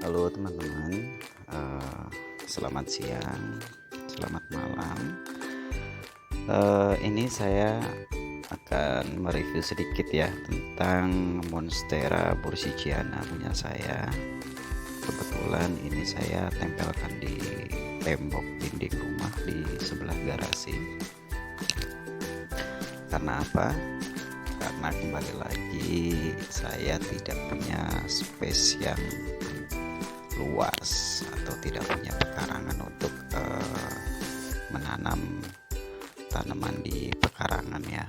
Halo teman-teman, selamat siang, selamat malam. Ini saya akan mereview sedikit ya tentang Monstera Bursigiana punya saya. Kebetulan ini saya tempelkan di tembok dinding rumah di sebelah garasi. Karena apa? Karena kembali lagi saya tidak punya space yang luas atau tidak punya pekarangan untuk menanam tanaman di pekarangan ya.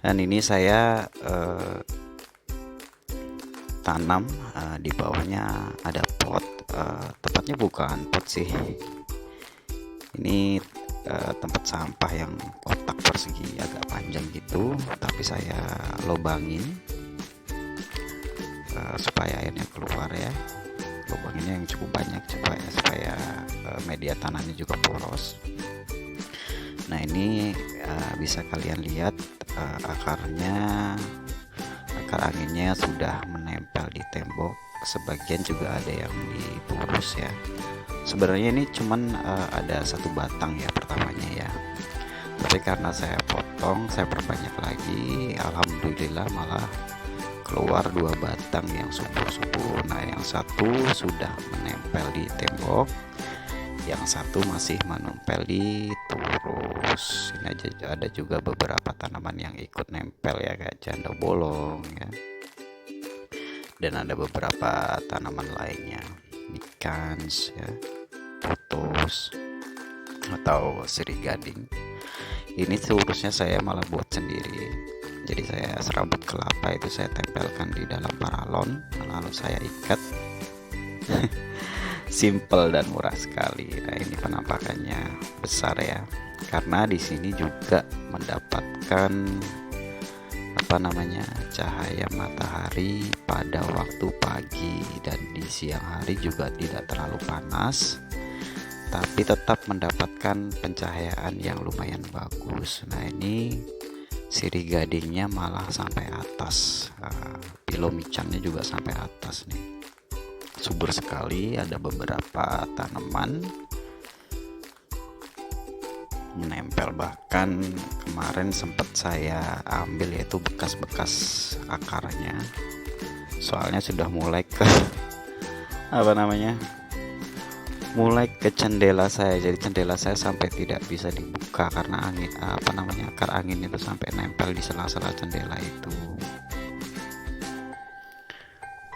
Dan ini saya tanam di bawahnya ada pot, tepatnya bukan pot sih, ini tempat sampah yang kotak persegi agak panjang gitu, tapi saya lobangin supaya airnya keluar ya. Lubanginnya yang cukup banyak supaya media tanahnya juga poros. Nah ini bisa kalian lihat akar anginnya sudah menempel di tembok, sebagian juga ada yang diturus ya. Sebenarnya ini cuman ada satu batang ya pertamanya ya, tapi karena saya potong, saya perbanyak lagi, alhamdulillah malah keluar dua batang yang subur-subur. Nah yang satu sudah menempel di tembok, yang satu masih menempel di turus. Ini aja ada juga beberapa tanaman yang ikut nempel ya, kayak janda bolong ya, dan ada beberapa tanaman lainnya, nikans ya, putus atau sirih gading. Ini turusnya saya malah buat sendiri. Jadi saya serabut kelapa itu saya tempelkan di dalam paralon, lalu saya ikat. Simple dan murah sekali. Nah ini penampakannya besar ya, karena di sini juga mendapatkan cahaya matahari pada waktu pagi, dan di siang hari juga tidak terlalu panas, tapi tetap mendapatkan pencahayaan yang lumayan bagus. Nah ini sirih gadingnya malah sampai atas, pilomicangnya juga sampai atas nih, subur sekali. Ada beberapa tanaman menempel, bahkan kemarin sempat saya ambil yaitu bekas-bekas akarnya, soalnya sudah mulai ke mulai ke jendela saya. Jadi jendela saya sampai tidak bisa dibuka karena angin akar angin itu sampai nempel di sela-sela jendela itu.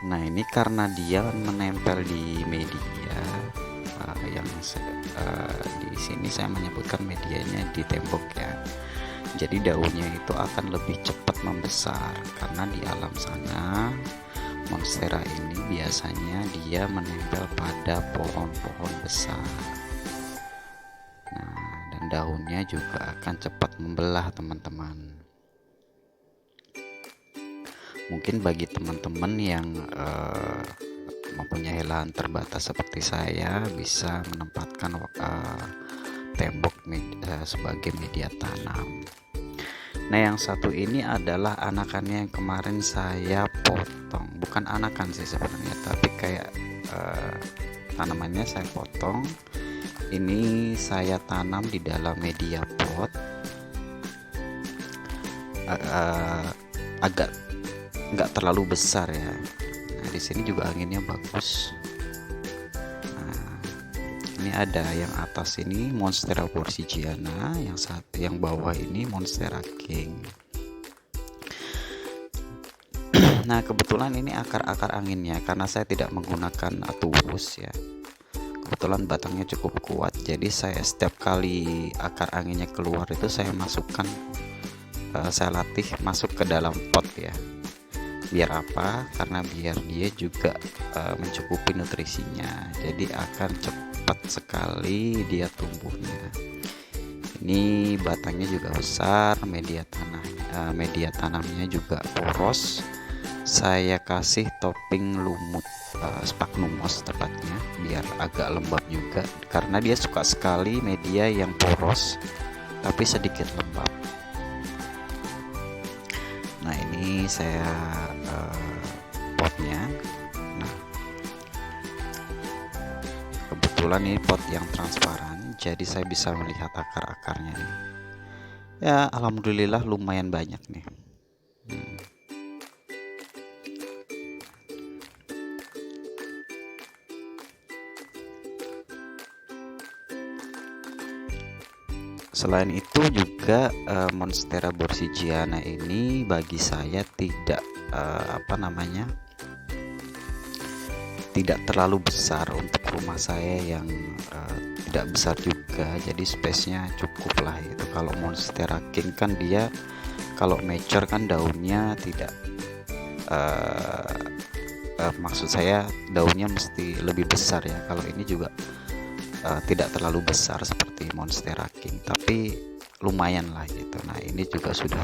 Nah ini karena dia menempel di media di sini saya menyebutkan medianya di tembok ya. Jadi daunnya itu akan lebih cepat membesar, karena di alam sana Monstera ini biasanya dia menempel pada pohon-pohon besar. Nah, dan daunnya juga akan cepat membelah teman-teman. Mungkin bagi teman-teman yang mempunyai lahan terbatas seperti saya, bisa menempatkan tembok sebagai media tanam. Nah yang satu ini adalah anakannya yang kemarin saya potong, bukan anakan sih sebenarnya, tapi kayak tanamannya saya potong. Ini saya tanam di dalam media pot, agak nggak terlalu besar ya. Nah di sini juga anginnya bagus. Nah ini ada yang atas ini Monstera Bursigiana, yang bawah ini Monstera King. Nah kebetulan ini akar anginnya, karena saya tidak menggunakan turus ya, kebetulan batangnya cukup kuat, jadi saya setiap kali akar anginnya keluar itu saya masukkan, saya latih masuk ke dalam pot ya. Biar apa? Karena biar dia juga mencukupi nutrisinya, jadi akan cepat sekali dia tumbuhnya. Ini batangnya juga besar, media tanamnya juga poros. Saya kasih topping lumut, sphagnum moss tepatnya, biar agak lembab juga, karena dia suka sekali media yang poros tapi sedikit lembab. Nah ini saya potnya. Nah kebetulan ini pot yang transparan, jadi saya bisa melihat akar-akarnya nih. Ya, alhamdulillah lumayan banyak nih. Selain itu juga Monstera borsigiana ini bagi saya tidak tidak terlalu besar untuk rumah saya yang tidak besar juga, jadi space-nya cukup lah itu. Kalau Monstera King kan dia kalau mature kan daunnya tidak maksud saya daunnya mesti lebih besar ya. Kalau ini juga tidak terlalu besar seperti Monstera King, tapi lumayan lah gitu. Nah, ini juga sudah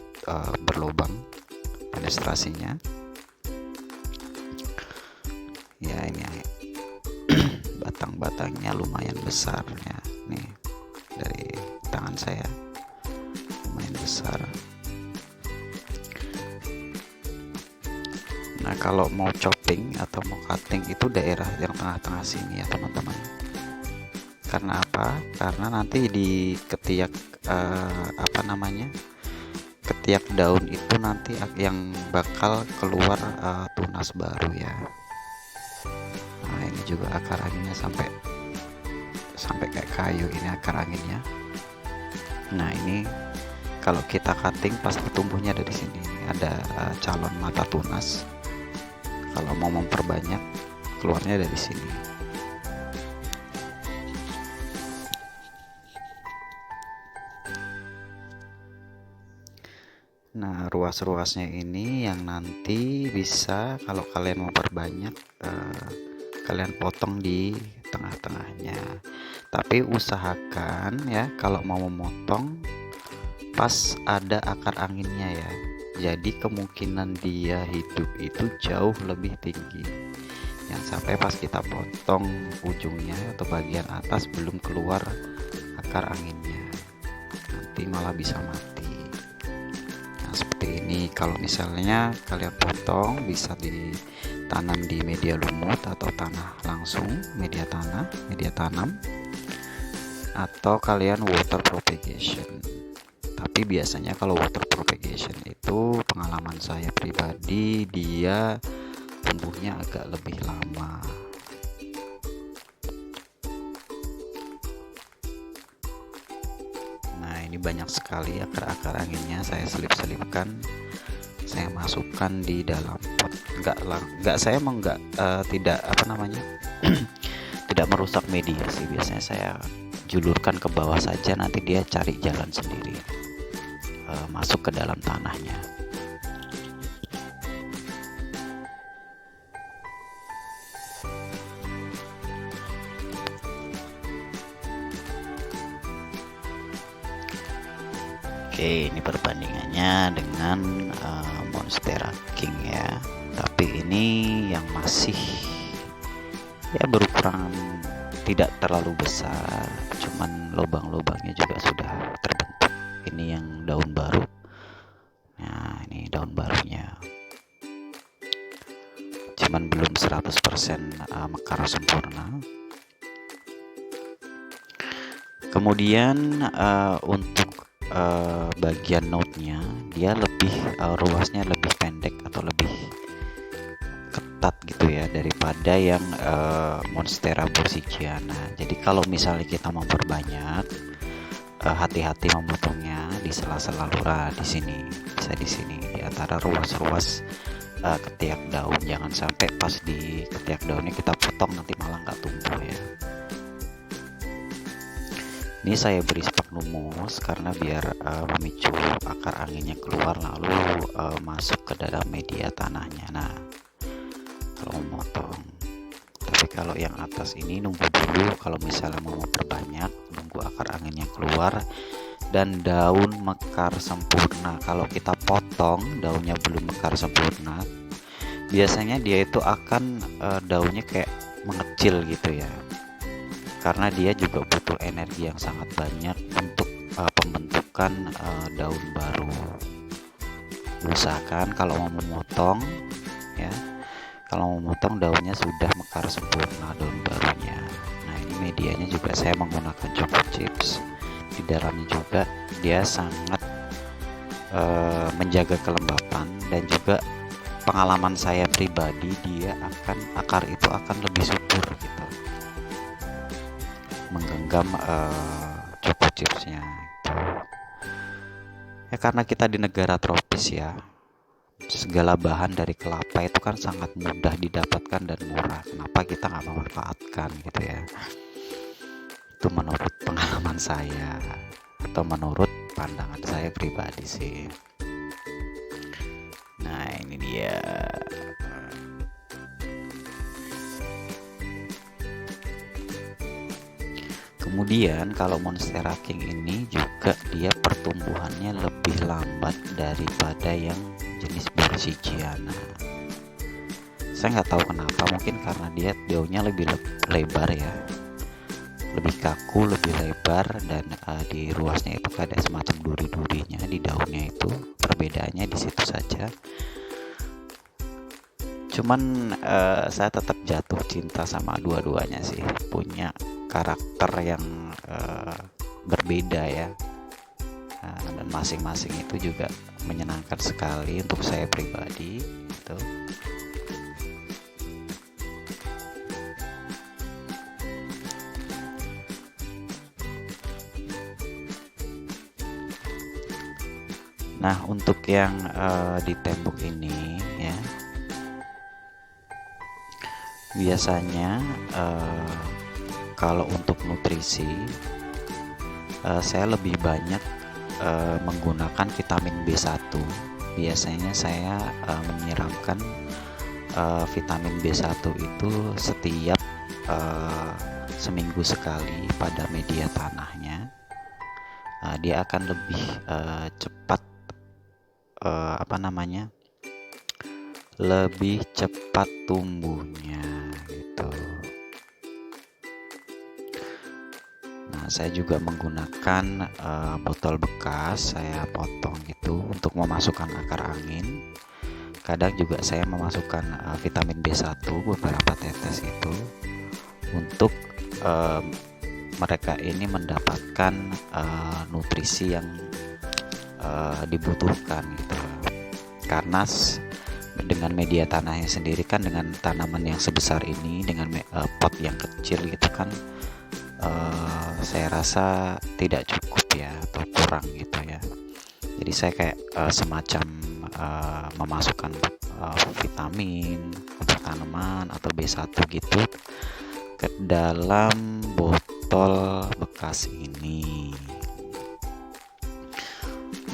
berlubang penetrasinya. Ya, ini batang-batangnya lumayan besar ya. Nih dari tangan saya lumayan besar. Nah, kalau mau chopping atau mau cutting itu daerah yang tengah-tengah sini ya teman-teman. Karena apa? Karena nanti di ketiak ketiak daun itu nanti yang bakal keluar tunas baru ya. Nah, ini juga akar anginnya sampai kayak kayu ini akar anginnya. Nah, ini kalau kita cutting pasti tumbuhnya dari sini. Ada calon mata tunas. Kalau mau memperbanyak keluarnya dari sini. Nah, ruas-ruasnya ini yang nanti bisa kalau kalian mau perbanyak kalian potong di tengah-tengahnya. Tapi usahakan ya kalau mau memotong pas ada akar anginnya ya. Jadi kemungkinan dia hidup itu jauh lebih tinggi. Yang sampai pas kita potong ujungnya atau bagian atas belum keluar akar anginnya. Nanti malah bisa mati. Seperti ini. Kalau misalnya kalian potong bisa ditanam di media lumut atau tanah langsung, media tanam, atau kalian water propagation. Tapi biasanya kalau water propagation itu pengalaman saya pribadi dia tumbuhnya agak lebih lama. Ini banyak sekali akar-akar anginnya saya selip-selipkan, saya masukkan di dalam pot. Tidak tidak merusak media sih, biasanya saya julurkan ke bawah saja, nanti dia cari jalan sendiri masuk ke dalam tanahnya. Oke, ini perbandingannya dengan Monstera King ya. Tapi ini yang masih ya berukuran tidak terlalu besar, cuman lubang-lubangnya juga sudah terbentuk. Ini yang daun baru. Nah, ini daun barunya. Cuman belum 100% mekar sempurna. Kemudian untuk bagian node-nya dia lebih ruasnya lebih pendek atau lebih ketat gitu ya daripada yang Monstera borsigiana. Jadi kalau misalnya kita memperbanyak, hati-hati memotongnya di sela-sela lurah di sini, bisa di sini di antara ruas-ruas ketiak daun. Jangan sampai pas di ketiak daunnya kita potong nanti malah nggak tumbuh ya. Ini saya beri sphagnum moss karena biar memicu akar anginnya keluar lalu masuk ke dalam media tanahnya. Nah, kalau memotong. Tapi kalau yang atas ini nunggu dulu, kalau misalnya mau memperbanyak nunggu akar anginnya keluar dan daun mekar sempurna. Kalau kita potong daunnya belum mekar sempurna, biasanya dia itu akan daunnya kayak mengecil gitu ya. Karena dia juga butuh energi yang sangat banyak untuk pembentukan daun baru. Usahakan kalau mau memotong ya, kalau mau memotong daunnya sudah mekar sempurna daun barunya. Nah, ini medianya juga saya menggunakan choco chips. Di dalamnya juga dia sangat menjaga kelembapan, dan juga pengalaman saya pribadi akar itu akan lebih subur gitu menggenggam choco chipsnya gitu. Ya karena kita di negara tropis ya, segala bahan dari kelapa itu kan sangat mudah didapatkan dan murah. Kenapa kita nggak memanfaatkan gitu ya? Itu menurut pengalaman saya atau menurut pandangan saya pribadi sih. Nah ini dia. Kemudian kalau Monstera King ini juga dia pertumbuhannya lebih lambat daripada yang jenis Bursigiana. Saya nggak tahu kenapa, mungkin karena dia daunnya lebih lebar ya, lebih kaku, lebih lebar, dan di ruasnya itu ada semacam duri-durinya di daunnya itu. Perbedaannya di situ saja. Cuman saya tetap jatuh cinta sama dua-duanya sih, punya karakter yang berbeda ya, dan masing-masing itu juga menyenangkan sekali untuk saya pribadi gitu. Nah untuk yang di tembok ini ya, biasanya kalau untuk nutrisi saya lebih banyak menggunakan vitamin B1. Biasanya saya menyiramkan vitamin B1 itu setiap seminggu sekali pada media tanahnya. Dia akan lebih cepat lebih cepat tumbuhnya gitu. Nah saya juga menggunakan botol bekas, saya potong gitu untuk memasukkan akar angin. Kadang juga saya memasukkan vitamin B1 beberapa tetes itu untuk mereka ini mendapatkan nutrisi yang dibutuhkan gitu. Karena dengan media tanahnya sendiri kan, dengan tanaman yang sebesar ini, dengan pot yang kecil gitu kan, saya rasa tidak cukup ya, atau kurang gitu ya. Jadi saya kayak semacam memasukkan vitamin untuk tanaman atau B1 gitu ke dalam botol bekas ini.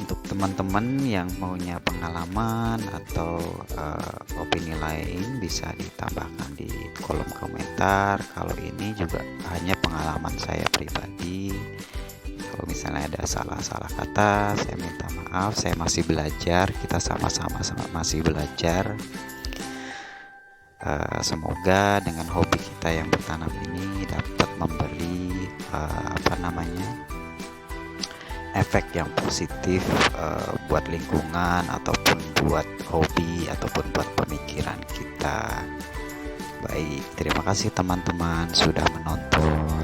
Untuk teman-teman yang punya pengalaman atau opini lain bisa ditambahkan di kolom komentar. Kalau ini juga hanya pengalaman saya pribadi. Kalau misalnya ada salah-salah kata, saya minta maaf. Saya masih belajar, kita sama-sama masih belajar. Semoga dengan hobi kita yang bertanam ini dapat memberi efek yang positif buat lingkungan, ataupun buat hobi, ataupun buat pemikiran kita. Baik, terima kasih teman-teman sudah menonton.